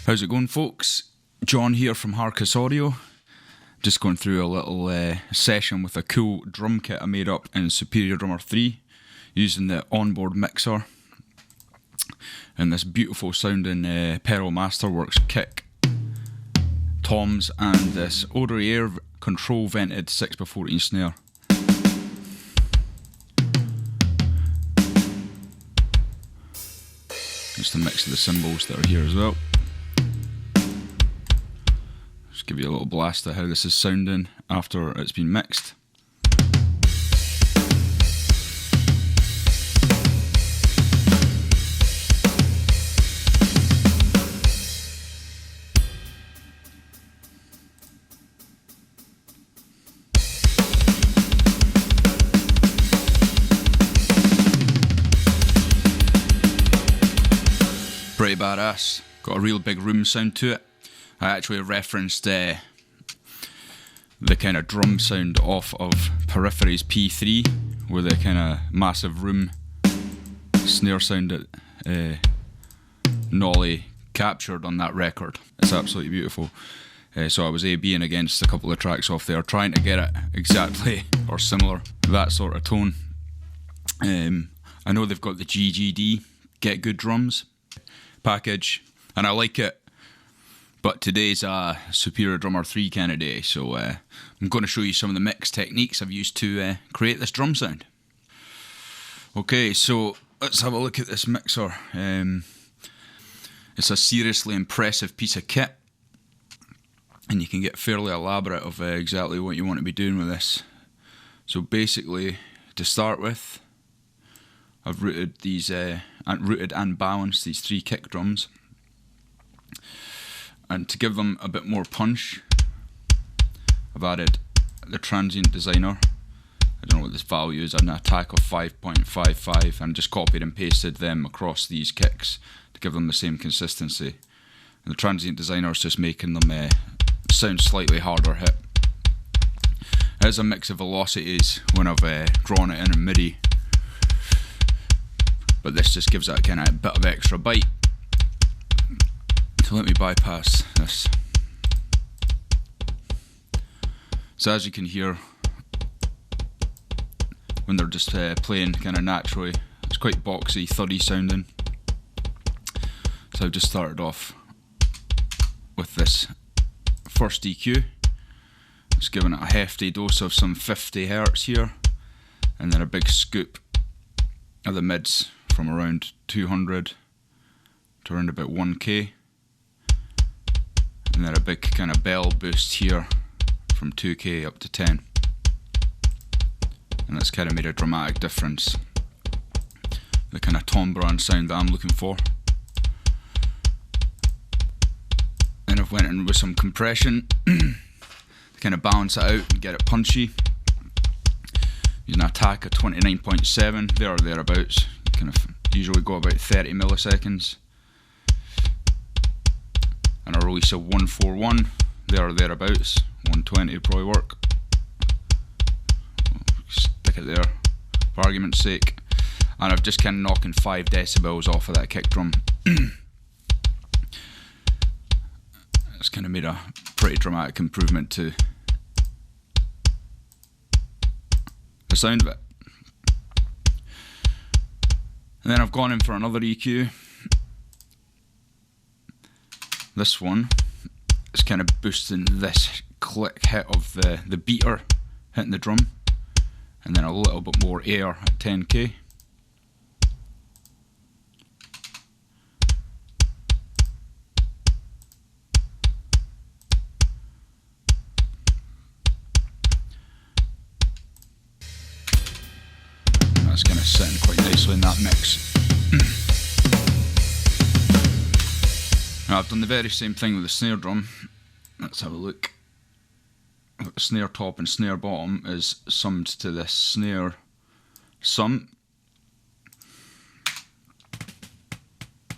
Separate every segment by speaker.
Speaker 1: How's it going, folks? John here from Harcus Audio. Just going through a little session with a cool drum kit I made up in Superior Drummer 3 using the onboard mixer and this beautiful sounding Periphery Masterworks kick, toms, and this Odor Air control vented 6x14 snare. Just a mix of the cymbals that are here as well. Just give you a little blast at how this is sounding after it's been mixed. Pretty badass. Got a real big room sound to it. I actually referenced the kind of drum sound off of Periphery's P3 with the kind of massive room snare sound that Nolly captured on that record. It's absolutely beautiful. So I was A-Bing against a couple of tracks off there, trying to get it exactly or similar, that sort of tone. I know they've got the GGD, Get Good Drums package, and I like it. But today's a Superior Drummer 3 kind of day, so I'm going to show you some of the mix techniques I've used to create this drum sound. Okay, so let's have a look at this mixer. It's a seriously impressive piece of kit, and you can get fairly elaborate of exactly what you want to be doing with this. So basically, to start with, I've routed and balanced these 3 kick drums. And to give them a bit more punch, I've added the Transient Designer. I don't know what this value is, an attack of 5.55, and just copied and pasted them across these kicks to give them the same consistency. And the Transient Designer is just making them sound slightly harder hit. It's a mix of velocities when I've drawn it in MIDI, but this just gives that kind of bit of extra bite. So let me bypass this. So as you can hear, when they're just playing kind of naturally, it's quite boxy, thuddy sounding. So I've just started off with this first EQ. Just giving it a hefty dose of some 50 Hz here, and then a big scoop of the mids from around 200 to around about 1K. And then a big kind of bell boost here from 2K up to 10. And that's kind of made a dramatic difference. The kind of timbre sound that I'm looking for. Then I've went in with some compression to kind of balance it out and get it punchy. Using an attack of 29.7, there or thereabouts. You kind of usually go about 30 milliseconds. And a release of 141, there or thereabouts. 120 would probably work. Stick it there for argument's sake. And I've just kind of knocking 5 decibels off of that kick drum. It's kind of made a pretty dramatic improvement to the sound of it. And then I've gone in for another EQ. This one is kind of boosting this click hit of the beater hitting the drum, and then a little bit more air at 10K. And that's kind of sitting quite nicely in that mix. Now I've done the very same thing with the snare drum. Let's have a look. The snare top and snare bottom is summed to this snare sum.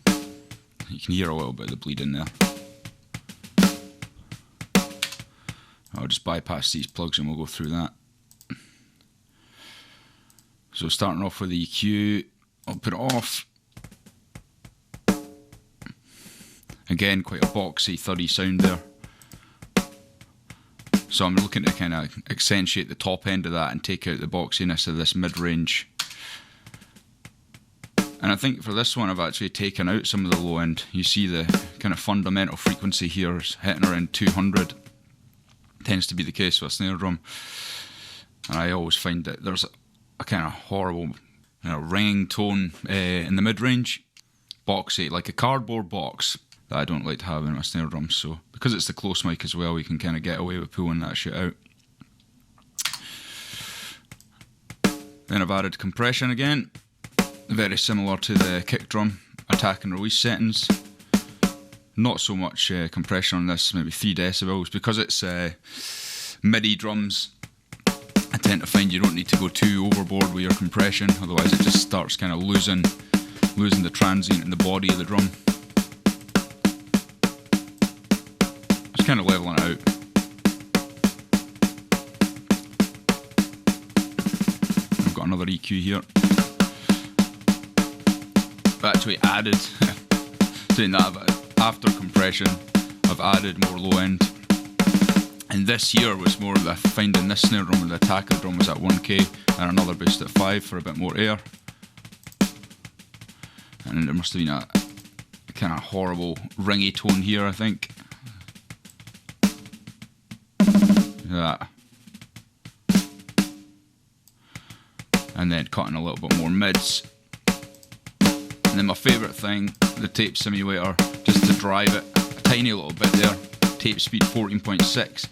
Speaker 1: You can hear a little bit of the bleed in there. I'll just bypass these plugs and we'll go through that. So starting off with the EQ, I'll put it off. Again, quite a boxy, thuddy sound there. So I'm looking to kind of accentuate the top end of that and take out the boxiness of this mid-range. And I think for this one I've actually taken out some of the low end. You see the kind of fundamental frequency here is hitting around 200. Tends to be the case with a snare drum. And I always find that there's a kind of horrible ringing tone in the mid-range. Boxy, like a cardboard box, that I don't like to have in my snare drums. So because it's the close mic as well, we can kind of get away with pulling that shit out. Then I've added compression again. Very similar to the kick drum attack and release settings. Not so much compression on this, maybe 3 decibels. Because it's MIDI drums, I tend to find you don't need to go too overboard with your compression, otherwise it just starts kind of losing the transient in the body of the drum. Just kind of leveling it out. I've got another EQ here. I've actually added, doing that, but after compression, I've added more low end. And this here was more of the finding this snare drum, the attack of the drum was at 1k, and another boost at 5 for a bit more air. And there must have been a kind of horrible ringy tone here, I think. That. And then cutting a little bit more mids. And then my favourite thing, the tape simulator, just to drive it a tiny little bit there. Tape speed 14.6,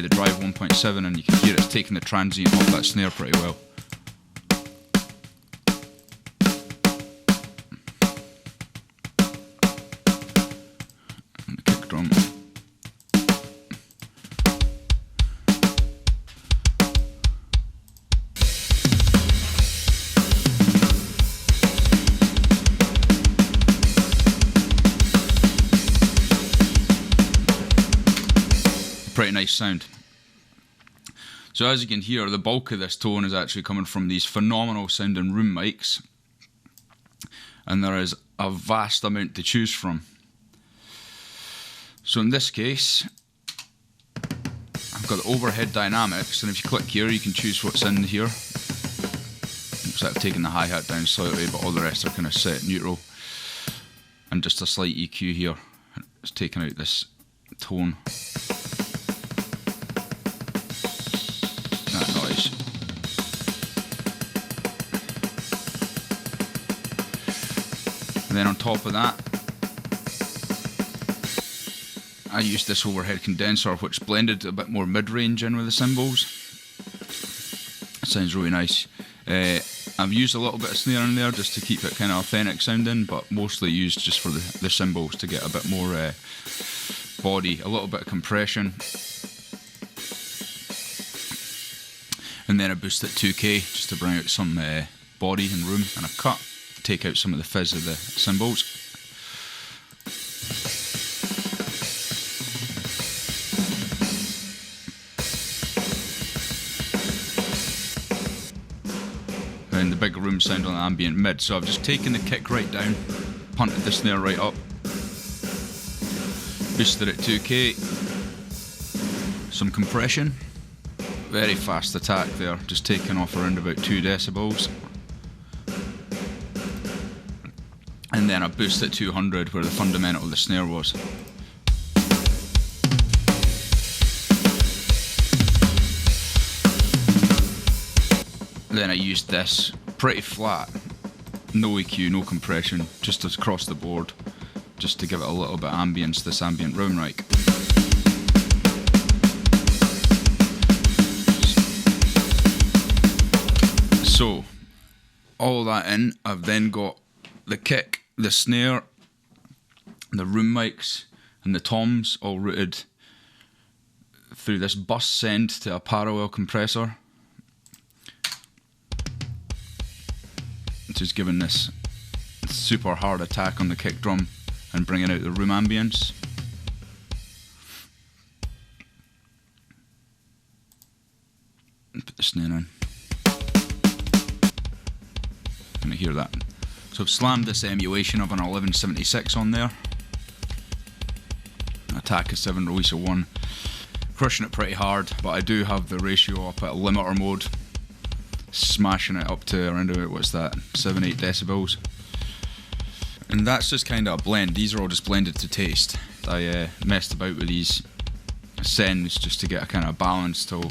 Speaker 1: the drive 1.7, and you can hear it's taking the transient off that snare pretty well. And the kick drum. Pretty nice sound. So as you can hear, the bulk of this tone is actually coming from these phenomenal sounding room mics, and there is a vast amount to choose from. So in this case, I've got the overhead dynamics, and if you click here you can choose what's in here. Looks like I've taken the hi-hat down slightly, but all the rest are kind of set neutral, and just a slight EQ here. It's taking out this tone. Then on top of that, I used this overhead condenser, which blended a bit more mid-range in with the cymbals. It sounds really nice. I've used a little bit of snare in there just to keep it kind of authentic sounding, but mostly used just for the cymbals to get a bit more body, a little bit of compression. And then I boost at 2k just to bring out some body and room, and a cut. Take out some of the fizz of the cymbals. And the big room sound on the ambient mid. So I've just taken the kick right down, punted the snare right up, boosted at 2k, some compression, very fast attack there, just taking off around about 2 decibels. And then I boost at 200 where the fundamental of the snare was. Then I used this pretty flat, no EQ, no compression, just across the board, just to give it a little bit of ambience, this ambient room mic. So, all that in, I've then got the kick, the snare, the room mics, and the toms all routed through this bus send to a parallel compressor, which is giving this super hard attack on the kick drum and bringing out the room ambience. And put the snare in. Can you hear that? So I've slammed this emulation of an 1176 on there. attack of 7, release of 1. Crushing it pretty hard, but I do have the ratio up at limiter mode, smashing it up to around about, what's that, 7-8 decibels. And that's just kind of a blend. These are all just blended to taste. I messed about with these sends just to get a kind of balance till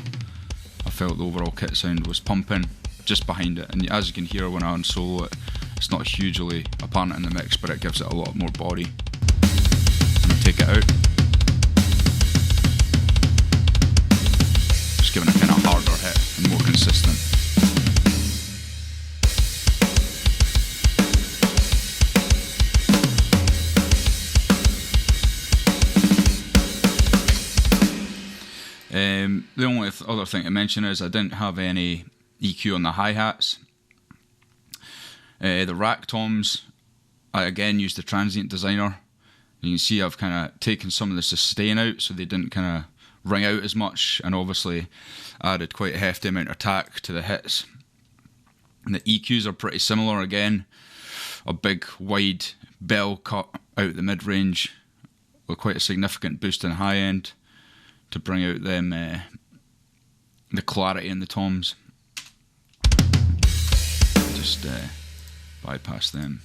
Speaker 1: I felt the overall kit sound was pumping just behind it. And as you can hear when I unsolo it, it's not hugely apparent in the mix, but it gives it a lot more body. I'm gonna take it out. Just giving it kind of harder hit and more consistent. The only other thing to mention is I didn't have any EQ on the hi-hats. The rack toms, I again used the transient designer. You can see I've kind of taken some of the sustain out so they didn't kind of ring out as much, and obviously added quite a hefty amount of attack to the hits. And the EQs are pretty similar again. A big wide bell cut out the mid-range with quite a significant boost in high end to bring out them the clarity in the toms. Just bypass them.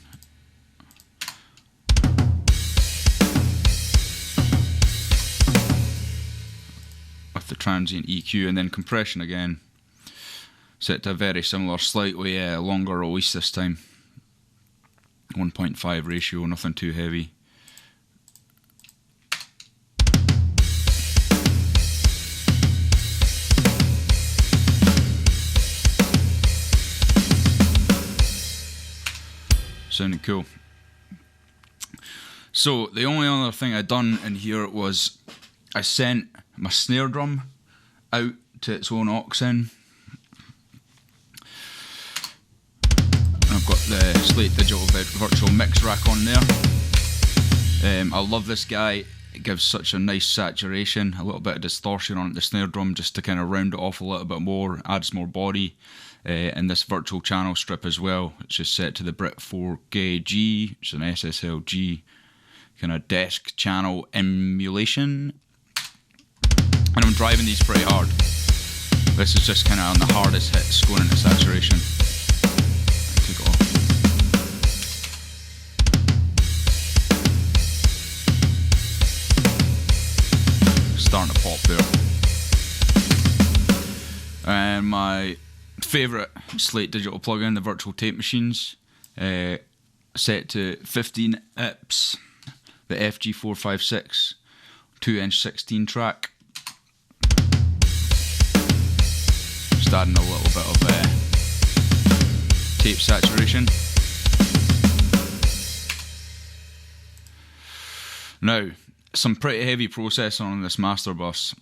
Speaker 1: With the transient EQ, and then compression again. Set to a very similar, slightly longer release this time. 1.5 ratio, nothing too heavy. Sounding cool. So the only other thing I'd done in here was I sent my snare drum out to its own aux in. And I've got the Slate Digital virtual mix rack on there. I love this guy. It gives such a nice saturation, a little bit of distortion on the snare drum just to kind of round it off a little bit more, adds more body. And this virtual channel strip as well, it's just set to the Brit 4K-G, it's an SSL-G kind of desk channel emulation. And I'm driving these pretty hard. This is just kind of on the hardest hits going into saturation. Take it off. Starting to pop there. And my favourite Slate Digital plugin, the virtual tape machines, set to 15 IPS, the FG456 2-inch 16 track. Just adding a little bit of tape saturation. Now, some pretty heavy processing on this master bus.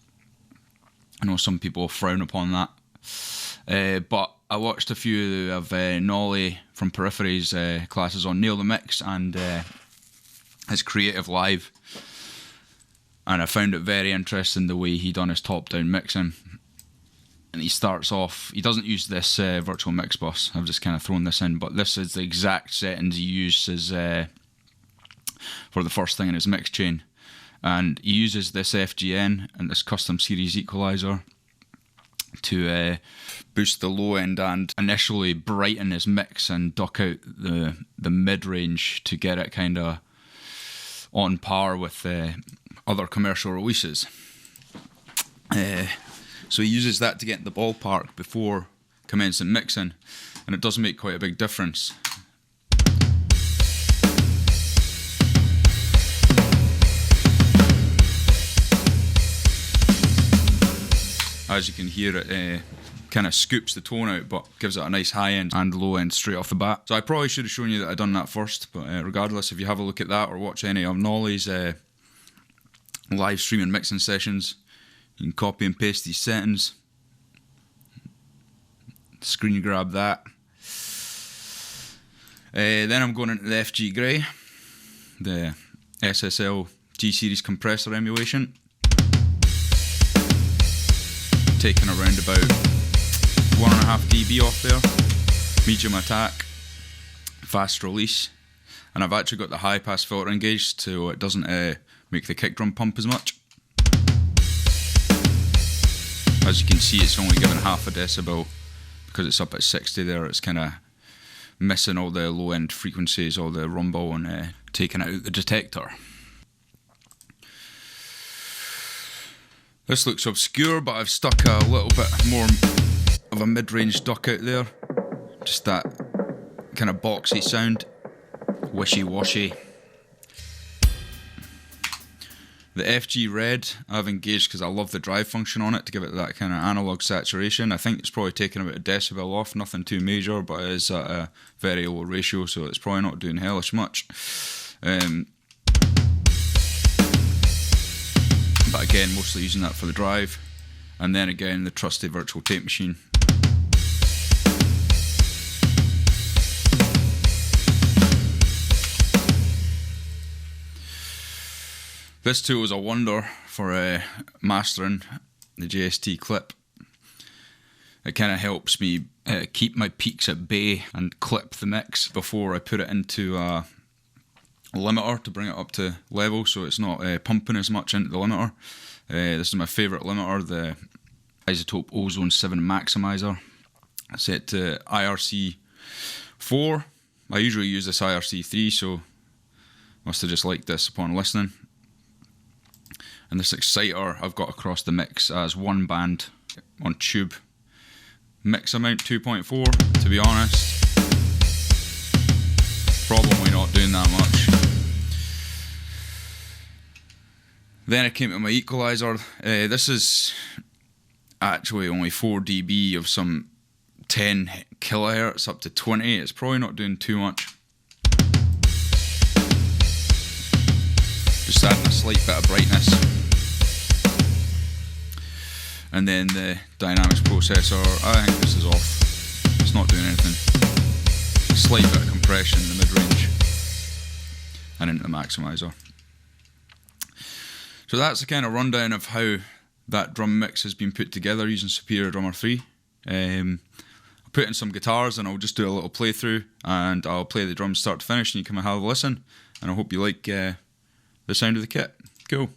Speaker 1: I know some people frown upon that. But I watched a few of Nolly from Periphery's classes on Nail the Mix and his Creative Live, and I found it very interesting the way he done his top-down mixing. And he starts off, he doesn't use this virtual mix bus, I've just kind of thrown this in, but this is the exact settings he uses for the first thing in his mix chain. And he uses this FGN and this custom series equalizer to boost the low end and initially brighten his mix and duck out the mid-range to get it kind of on par with other commercial releases. So he uses that to get in the ballpark before commencing mixing, and it does make quite a big difference. As you can hear, it kind of scoops the tone out, but gives it a nice high end and low end straight off the bat. So I probably should have shown you that I'd done that first, but regardless, if you have a look at that or watch any of Nolly's live streaming mixing sessions, you can copy and paste these settings, screen grab that. Then I'm going into the FG Grey, the SSL G-Series compressor emulation. Taking around about 1.5 dB off there, medium attack, fast release, and I've actually got the high pass filter engaged so it doesn't make the kick drum pump as much. As you can see, it's only given half a decibel because it's up at 60 there. It's kind of missing all the low end frequencies, all the rumble, and taking out the detector. This looks obscure, but I've stuck a little bit more of a mid-range duck out there. Just that kind of boxy sound, wishy-washy. The FG Red I've engaged because I love the drive function on it to give it that kind of analog saturation. I think it's probably taking about a decibel off, nothing too major, but it is at a very low ratio, so it's probably not doing hellish much. But again, mostly using that for the drive. And then again, the trusty virtual tape machine. This tool is a wonder for mastering the JST clip. It kind of helps me keep my peaks at bay and clip the mix before I put it into a limiter to bring it up to level, so it's not pumping as much into the limiter. This is my favourite limiter, the Isotope Ozone 7 Maximizer. Set to IRC 4. I usually use this IRC 3, so must have just liked this upon listening. And this exciter I've got across the mix as one band on tube. Mix amount 2.4, to be honest. Probably not doing that much. Then I came to my equalizer. This is actually only 4 dB of some 10 kilohertz up to 20. It's probably not doing too much. Just adding a slight bit of brightness. And then the dynamics processor, I think this is off. It's not doing anything. Slight bit of compression in the mid-range. And into the maximizer. So that's the kind of rundown of how that drum mix has been put together using Superior Drummer 3. I'll put in some guitars and I'll just do a little playthrough and I'll play the drums start to finish and you can have a listen. And I hope you like the sound of the kit. Cool.